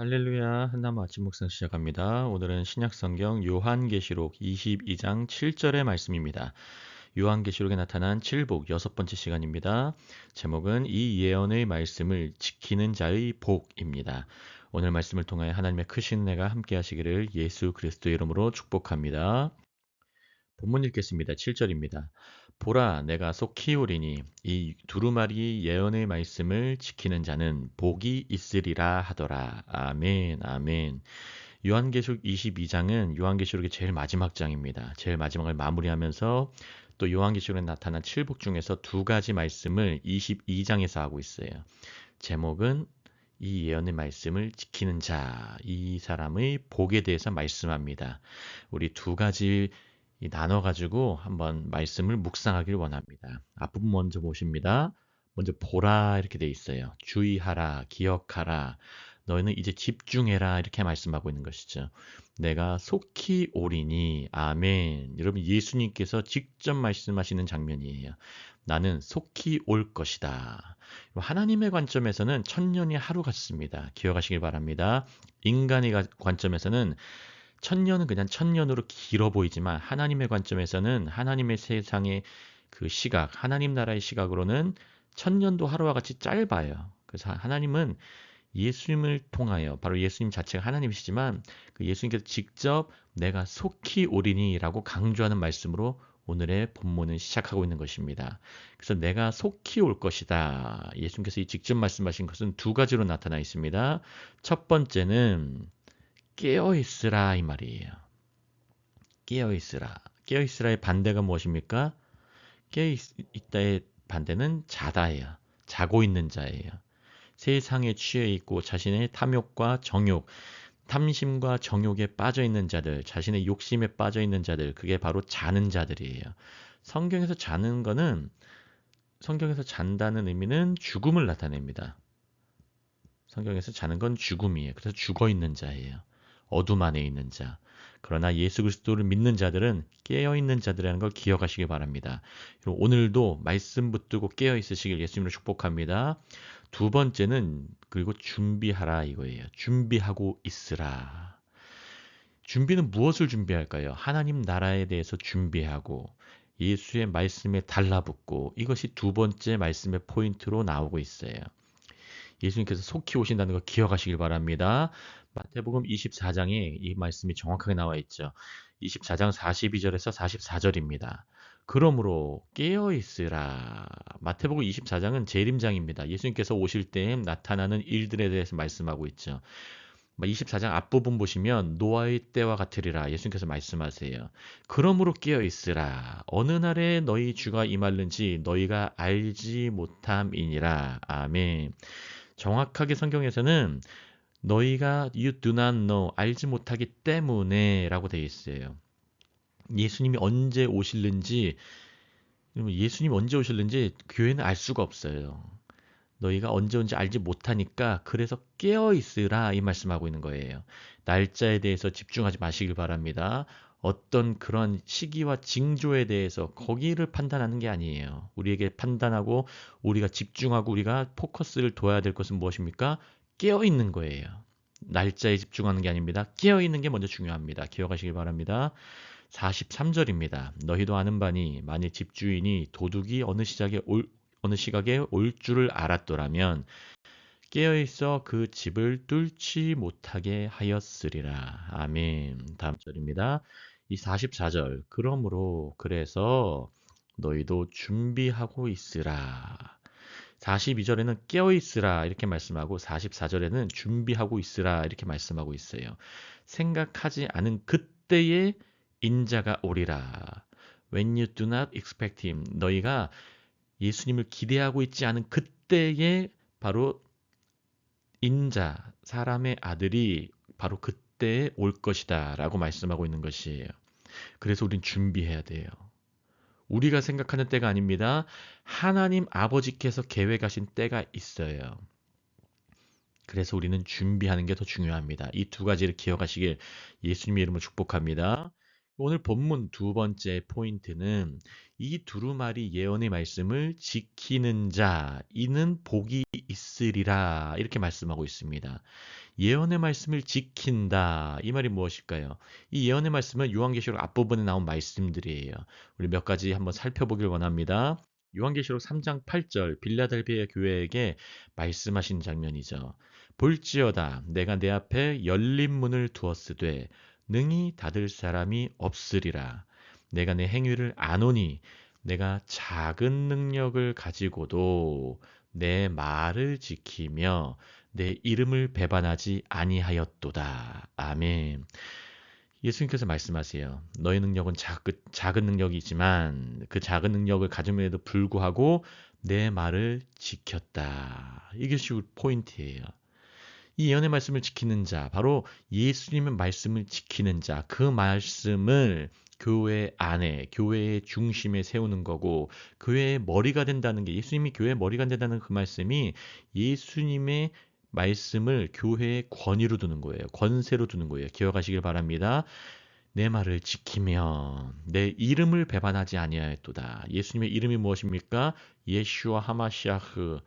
할렐루야, 한나무 아침 묵상 시작합니다. 오늘은 신약성경 요한계시록 22장 7절의 말씀입니다. 요한계시록에 나타난 칠복 여섯 번째 시간입니다. 제목은 이 예언의 말씀을 지키는 자의 복입니다. 오늘 말씀을 통하여 하나님의 크신 은혜가 함께 하시기를 예수 그리스도의 이름으로 축복합니다. 본문 읽겠습니다. 7절입니다. 보라, 내가 속히 오리니 이 두루마리 예언의 말씀을 지키는 자는 복이 있으리라 하더라. 아멘, 아멘. 요한계시록 22장은 요한계시록의 제일 마지막 장입니다. 제일 마지막을 마무리하면서 또 요한계시록에 나타난 칠복 중에서 두 가지 말씀을 22장에서 하고 있어요. 제목은 이 예언의 말씀을 지키는 자, 이 사람의 복에 대해서 말씀합니다. 우리 두 가지 나눠가지고 한번 말씀을 묵상하길 원합니다. 앞부분 먼저 보십니다. 먼저 보라 이렇게 돼 있어요. 주의하라, 기억하라. 너희는 이제 집중해라 이렇게 말씀하고 있는 것이죠. 내가 속히 오리니 아멘. 여러분 예수님께서 직접 말씀하시는 장면이에요. 나는 속히 올 것이다. 하나님의 관점에서는 천년이 하루 같습니다. 기억하시길 바랍니다. 인간의 관점에서는 천년은 그냥 천년으로 길어 보이지만 하나님의 관점에서는 하나님의 세상의 그 시각, 하나님 나라의 시각으로는 천년도 하루와 같이 짧아요. 그래서 하나님은 예수님을 통하여 바로 예수님 자체가 하나님이시지만 그 예수님께서 직접 내가 속히 오리니라고 강조하는 말씀으로 오늘의 본문을 시작하고 있는 것입니다. 그래서 내가 속히 올 것이다. 예수님께서 이 직접 말씀하신 것은 두 가지로 나타나 있습니다. 첫 번째는 깨어 있으라 이 말이에요. 깨어 있으라. 깨어 있으라의 반대가 무엇입니까? 깨어 있다의 반대는 자다예요. 자고 있는 자예요. 세상에 취해 있고 자신의 탐욕과 정욕, 탐심과 정욕에 빠져 있는 자들, 자신의 욕심에 빠져 있는 자들, 그게 바로 자는 자들이에요. 성경에서 자는 거는 성경에서 잔다는 의미는 죽음을 나타냅니다. 성경에서 자는 건 죽음이에요. 그래서 죽어 있는 자예요. 어둠 안에 있는 자. 그러나 예수 그리스도를 믿는 자들은 깨어 있는 자들이라는 걸 기억하시기 바랍니다. 오늘도 말씀 붙들고 깨어 있으시길 예수님으로 축복합니다. 두 번째는 그리고 준비하라 이거예요. 준비하고 있으라. 준비는 무엇을 준비할까요? 하나님 나라에 대해서 준비하고 예수의 말씀에 달라붙고 이것이 두 번째 말씀의 포인트로 나오고 있어요. 예수님께서 속히 오신다는 거 기억하시길 바랍니다. 마태복음 24장에 이 말씀이 정확하게 나와 있죠. 24장 42절에서 44절입니다. 그러므로 깨어 있으라. 마태복음 24장은 재림장입니다. 예수님께서 오실 때 나타나는 일들에 대해서 말씀하고 있죠. 24장 앞부분 보시면 노아의 때와 같으리라 예수님께서 말씀하세요. 그러므로 깨어 있으라. 어느 날에 너희 주가 임할는지 너희가 알지 못함이니라. 아멘. 정확하게 성경에서는 너희가 you do not know 알지 못하기 때문에라고 되어 있어요. 예수님이 언제 오실는지 예수님이 언제 오실는지 교회는 알 수가 없어요. 너희가 언제 온지 알지 못하니까 그래서 깨어 있으라 이 말씀하고 있는 거예요. 날짜에 대해서 집중하지 마시길 바랍니다. 어떤 그런 시기와 징조에 대해서 거기를 판단하는 게 아니에요. 우리에게 판단하고 우리가 집중하고 우리가 포커스를 둬야 될 것은 무엇입니까? 깨어 있는 거예요. 날짜에 집중하는 게 아닙니다. 깨어 있는 게 먼저 중요합니다. 기억하시길 바랍니다. 43절입니다. 너희도 아는 바니 만일 집주인이 도둑이 어느 시각에 올 줄을 알았더라면 깨어있어 그 집을 뚫지 못하게 하였으리라. 아멘. 다음 절입니다. 이 44절. 그러므로 그래서 너희도 준비하고 있으라. 42절에는 깨어 있으라 이렇게 말씀하고 44절에는 준비하고 있으라 이렇게 말씀하고 있어요. 생각하지 않은 그때에 인자가 오리라. When you do not expect him. 너희가 예수님을 기대하고 있지 않은 그때에 바로 인자, 사람의 아들이 바로 그때에 올 것이다 라고 말씀하고 있는 것이에요. 그래서 우린 준비해야 돼요. 우리가 생각하는 때가 아닙니다. 하나님 아버지께서 계획하신 때가 있어요. 그래서 우리는 준비하는 게 더 중요합니다. 이 두 가지를 기억하시길 예수님의 이름으로 축복합니다. 오늘 본문 두 번째 포인트는 이 두루마리 예언의 말씀을 지키는 자, 이는 복이 있으리라. 이렇게 말씀하고 있습니다. 예언의 말씀을 지킨다. 이 말이 무엇일까요? 이 예언의 말씀은 요한계시록 앞부분에 나온 말씀들이에요. 우리 몇 가지 한번 살펴보길 원합니다. 요한계시록 3장 8절 빌라델비아 교회에게 말씀하신 장면이죠. 볼지어다 내가 내 앞에 열린 문을 두었으되 능히 닫을 사람이 없으리라. 내가 내 행위를 아노니 내가 작은 능력을 가지고도 내 말을 지키며 내 이름을 배반하지 아니하였도다. 아멘. 예수님께서 말씀하세요. 너의 능력은 작은 능력이지만 그 작은 능력을 가짐에도 불구하고 내 말을 지켰다. 이것이 포인트예요. 이 예언의 말씀을 지키는 자, 바로 예수님의 말씀을 지키는 자, 그 말씀을 교회 안에, 교회의 중심에 세우는 거고, 교회의 머리가 된다는 게, 예수님이 교회의 머리가 된다는 그 말씀이 예수님의 말씀을 교회의 권위로 두는 거예요. 권세로 두는 거예요. 기억하시길 바랍니다. 내 말을 지키며 내 이름을 배반하지 아니하였도다. 예수님의 이름이 무엇입니까? 예슈아 하마시아흐,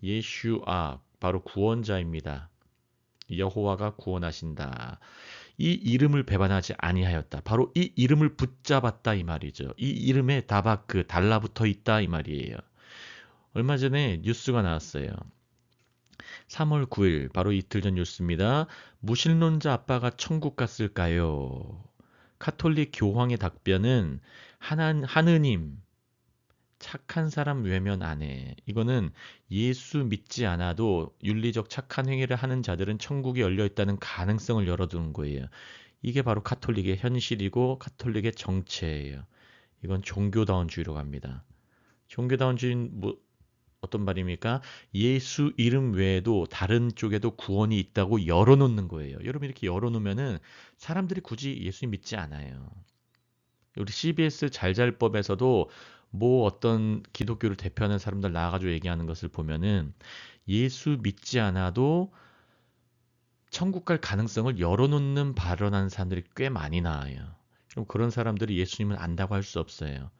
예슈아, 바로 구원자입니다. 여호와가 구원하신다. 이 이름을 배반하지 아니하였다. 바로 이 이름을 붙잡았다 이 말이죠. 이 이름에 다바크 달라붙어 있다 이 말이에요. 얼마 전에 뉴스가 나왔어요. 3월 9일 바로 이틀 전 뉴스입니다. 무신론자 아빠가 천국 갔을까요? 카톨릭 교황의 답변은 하느님 착한 사람 외면 안 해. 이거는 예수 믿지 않아도 윤리적 착한 행위를 하는 자들은 천국이 열려 있다는 가능성을 열어두는 거예요. 이게 바로 카톨릭의 현실이고 카톨릭의 정체예요. 이건 종교다운주의로 갑니다. 종교다운주의는 어떤 말입니까? 예수 이름 외에도 다른 쪽에도 구원이 있다고 열어놓는 거예요. 여러분 이렇게 열어놓으면은 사람들이 굳이 예수님 믿지 않아요. 우리 CBS 잘잘법에서도 어떤 기독교를 대표하는 사람들 나와가지고 얘기하는 것을 보면은 예수 믿지 않아도 천국 갈 가능성을 열어놓는 발언하는 사람들이 꽤 많이 나와요. 그럼 그런 사람들이 예수님을 안다고 할 수 없어요.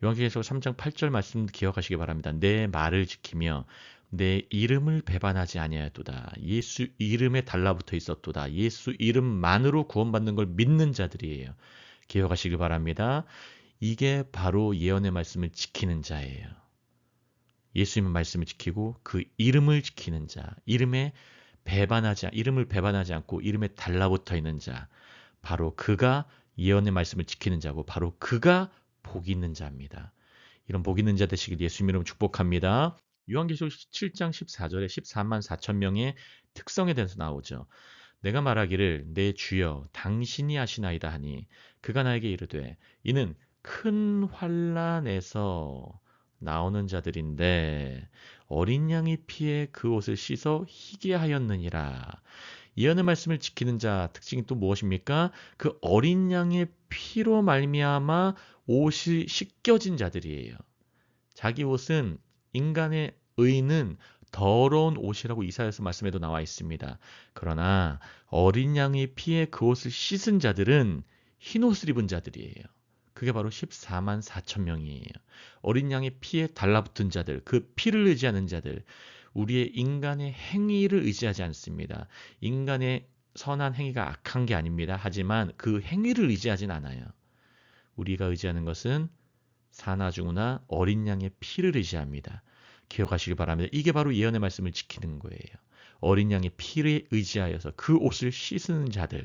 요한계시록 3장 8절 말씀 기억하시기 바랍니다. 내 말을 지키며 내 이름을 배반하지 아니하였도다. 예수 이름에 달라붙어 있었도다. 예수 이름만으로 구원받는 걸 믿는 자들이에요. 기억하시기 바랍니다. 이게 바로 예언의 말씀을 지키는 자예요. 예수님의 말씀을 지키고 그 이름을 지키는 자, 이름을 배반하지 않고 이름에 달라붙어 있는 자, 바로 그가 예언의 말씀을 지키는 자고 바로 그가 복 있는 자입니다. 이런 복 있는 자 되시길 예수님 이름으로 축복합니다. 요한계시록 7장 14절에 14만 4천 명의 특성에 대해서 나오죠. 내가 말하기를 내 주여 당신이 하시나이다 하니 그가 나에게 이르되 이는 큰 환난에서 나오는 자들인데 어린 양의 피에 그 옷을 씻어 희게 하였느니라. 예언의 말씀을 지키는 자 특징이 또 무엇입니까? 그 어린 양의 피로 말미암아 옷이 씻겨진 자들이에요. 자기 옷은 인간의 의는 더러운 옷이라고 이사야서 말씀에도 나와 있습니다. 그러나 어린 양의 피에 그 옷을 씻은 자들은 흰 옷을 입은 자들이에요. 그게 바로 14만 4천 명이에요. 어린 양의 피에 달라붙은 자들, 그 피를 의지하는 자들, 우리의 인간의 행위를 의지하지 않습니다. 인간의 선한 행위가 악한 게 아닙니다. 하지만 그 행위를 의지하진 않아요. 우리가 의지하는 것은 사나주나 어린 양의 피를 의지합니다. 기억하시기 바랍니다. 이게 바로 예언의 말씀을 지키는 거예요. 어린 양의 피를 의지하여서 그 옷을 씻는 자들,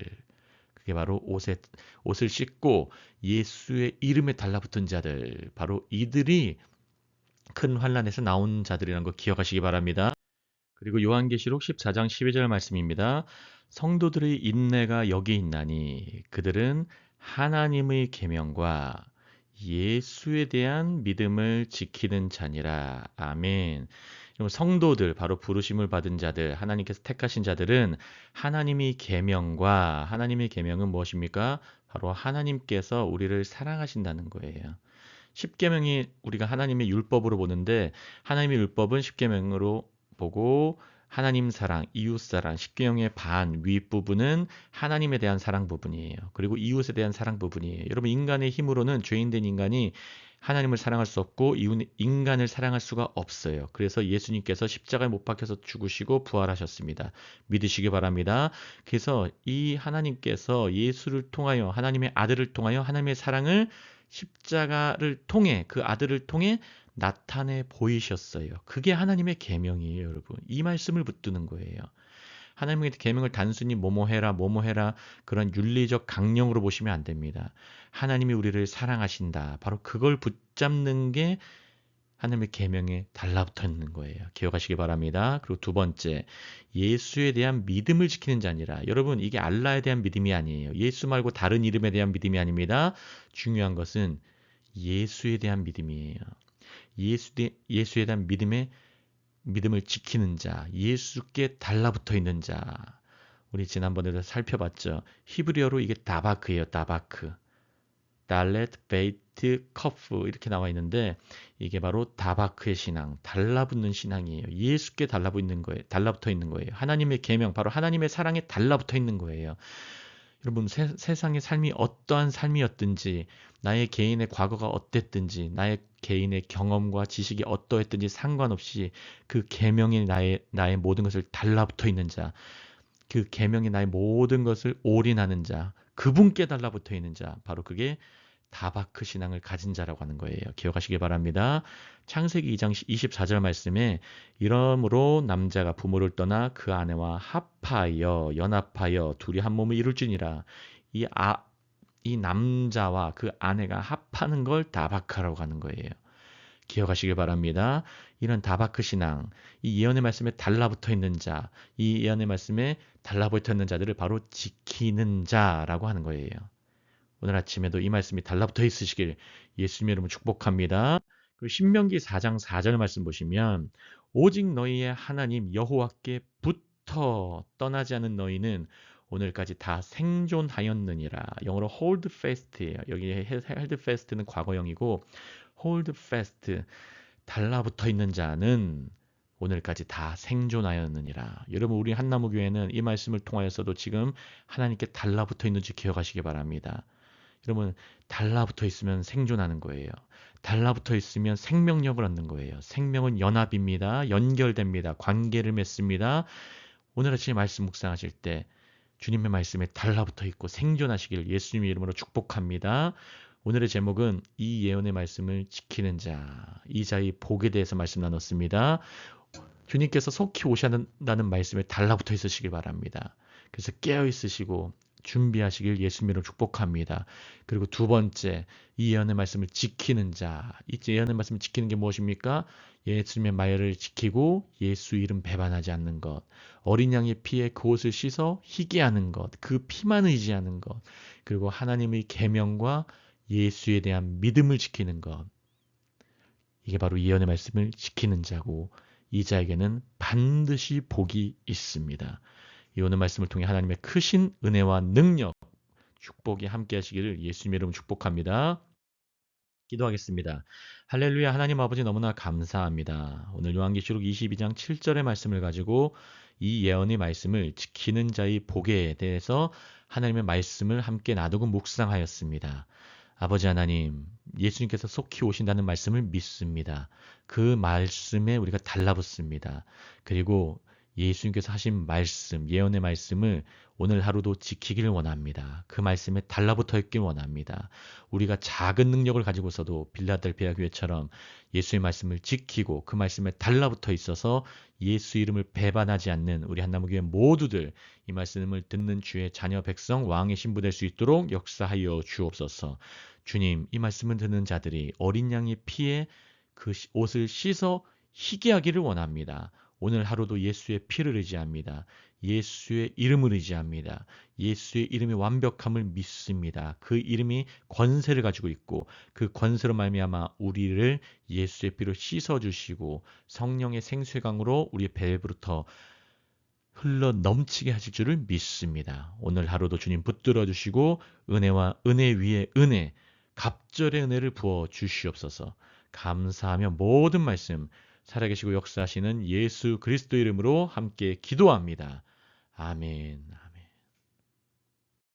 그게 바로 옷을 씻고 예수의 이름에 달라붙은 자들, 바로 이들이 큰 환난에서 나온 자들이라는 거 기억하시기 바랍니다. 그리고 요한계시록 14장 12절 말씀입니다. 성도들의 인내가 여기 있나니 그들은 하나님의 계명과 예수에 대한 믿음을 지키는 자니라. 아멘. 성도들, 바로 부르심을 받은 자들, 하나님께서 택하신 자들은 하나님의 계명은 무엇입니까? 바로 하나님께서 우리를 사랑하신다는 거예요. 십계명이 우리가 하나님의 율법으로 보는데 하나님의 율법은 십계명으로 보고 하나님 사랑, 이웃 사랑, 십계명의 반 윗부분은 하나님에 대한 사랑 부분이에요. 그리고 이웃에 대한 사랑 부분이에요. 여러분, 인간의 힘으로는 죄인된 인간이 하나님을 사랑할 수 없고 인간을 사랑할 수가 없어요. 그래서 예수님께서 십자가에 못 박혀서 죽으시고 부활하셨습니다. 믿으시기 바랍니다. 그래서 이 하나님께서 예수를 통하여 하나님의 아들을 통하여 하나님의 사랑을 십자가를 통해 그 아들을 통해 나타내 보이셨어요. 그게 하나님의 계명이에요, 여러분. 이 말씀을 붙드는 거예요. 하나님의 계명을 단순히 뭐뭐해라 뭐뭐해라 그런 윤리적 강령으로 보시면 안 됩니다. 하나님이 우리를 사랑하신다. 바로 그걸 붙잡는 게 하나님의 계명에 달라붙어 있는 거예요. 기억하시기 바랍니다. 그리고 두 번째, 예수에 대한 믿음을 지키는 자 아니라, 여러분 이게 알라에 대한 믿음이 아니에요. 예수 말고 다른 이름에 대한 믿음이 아닙니다. 중요한 것은 예수에 대한 믿음이에요. 예수에 대한 믿음을 지키는 자, 예수께 달라붙어 있는 자. 우리 지난번에도 살펴봤죠. 히브리어로 이게 다바크예요. 다바크. 달렛, 베이트, 커프 이렇게 나와 있는데 이게 바로 다바크의 신앙, 달라붙는 신앙이에요. 예수께 달라붙어 있는 거예요. 하나님의 계명, 바로 하나님의 사랑에 달라붙어 있는 거예요. 여러분 세상의 삶이 어떠한 삶이었든지 나의 개인의 과거가 어땠든지 나의 개인의 경험과 지식이 어떠했든지 상관없이 그 계명에 나의 모든 것을 달라붙어 있는 자, 그 계명에 나의 모든 것을 올인하는 자, 그분께 달라붙어 있는 자, 바로 그게 다바크 신앙을 가진 자라고 하는 거예요. 기억하시기 바랍니다. 창세기 2장 24절 말씀에 이러므로 남자가 부모를 떠나 그 아내와 합하여 연합하여 둘이 한 몸을 이룰지니라. 이 남자와 그 아내가 합하는 걸 다바크라고 하는 거예요. 기억하시기 바랍니다. 이런 다바크 신앙, 이 예언의 말씀에 달라붙어 있는 자, 이 예언의 말씀에 달라붙어 있는 자들을 바로 지키는 자라고 하는 거예요. 오늘 아침에도 이 말씀이 달라붙어 있으시길 예수님의 이름으로 축복합니다. 그리고 신명기 4장 4절 말씀 보시면 오직 너희의 하나님 여호와께 붙어 떠나지 않은 너희는 오늘까지 다 생존하였느니라. 영어로 hold fast예요. 여기 hold fast는 과거형이고 hold fast 달라붙어 있는 자는 오늘까지 다 생존하였느니라. 여러분 우리 한나무교회는 이 말씀을 통하여서도 지금 하나님께 달라붙어 있는지 기억하시기 바랍니다. 여러분 달라붙어 있으면 생존하는 거예요. 달라붙어 있으면 생명력을 얻는 거예요. 생명은 연합입니다. 연결됩니다. 관계를 맺습니다. 오늘 아침에 말씀 묵상하실 때 주님의 말씀에 달라붙어 있고 생존하시길 예수님의 이름으로 축복합니다. 오늘의 제목은 이 예언의 말씀을 지키는 자, 이 자의 복에 대해서 말씀 나눴습니다. 주님께서 속히 오신다는 말씀에 달라붙어 있으시길 바랍니다. 그래서 깨어 있으시고 준비하시길 예수님으로 축복합니다. 그리고 두 번째, 이 예언의 말씀을 지키는 자. 이 예언의 말씀을 지키는 게 무엇입니까? 예수님의 말을 지키고 예수 이름 배반하지 않는 것. 어린 양의 피에 그 옷을 씻어 희게 하는 것. 그 피만 의지하는 것. 그리고 하나님의 계명과 예수에 대한 믿음을 지키는 것. 이게 바로 예언의 말씀을 지키는 자고 이 자에게는 반드시 복이 있습니다. 이 오늘 말씀을 통해 하나님의 크신 은혜와 능력, 축복이 함께 하시기를 예수님의 이름으로 축복합니다. 기도하겠습니다. 할렐루야. 하나님 아버지 너무나 감사합니다. 오늘 요한계시록 22장 7절의 말씀을 가지고 이 예언의 말씀을 지키는 자의 복에 대해서 하나님의 말씀을 함께 나누고 묵상하였습니다. 아버지 하나님, 예수님께서 속히 오신다는 말씀을 믿습니다. 그 말씀에 우리가 달라붙습니다. 그리고 예수님께서 하신 말씀, 예언의 말씀을 오늘 하루도 지키기를 원합니다. 그 말씀에 달라붙어 있길 원합니다. 우리가 작은 능력을 가지고서도 빌라델피아 교회처럼 예수의 말씀을 지키고 그 말씀에 달라붙어 있어서 예수 이름을 배반하지 않는 우리 한나무교회 모두들 이 말씀을 듣는 주의 자녀 백성 왕의 신부 될 수 있도록 역사하여 주옵소서. 주님, 이 말씀을 듣는 자들이 어린 양의 피에 그 옷을 씻어 희게 하기를 원합니다. 오늘 하루도 예수의 피를 의지합니다. 예수의 이름을 의지합니다. 예수의 이름의 완벽함을 믿습니다. 그 이름이 권세를 가지고 있고 그 권세로 말미암아 우리를 예수의 피로 씻어주시고 성령의 생수강으로 우리의 배부터 흘러 넘치게 하실 줄을 믿습니다. 오늘 하루도 주님 붙들어 주시고 은혜와 은혜 위에 은혜, 갑절의 은혜를 부어 주시옵소서. 감사하며 모든 말씀 살아계시고 역사하시는 예수 그리스도 이름으로 함께 기도합니다. 아멘.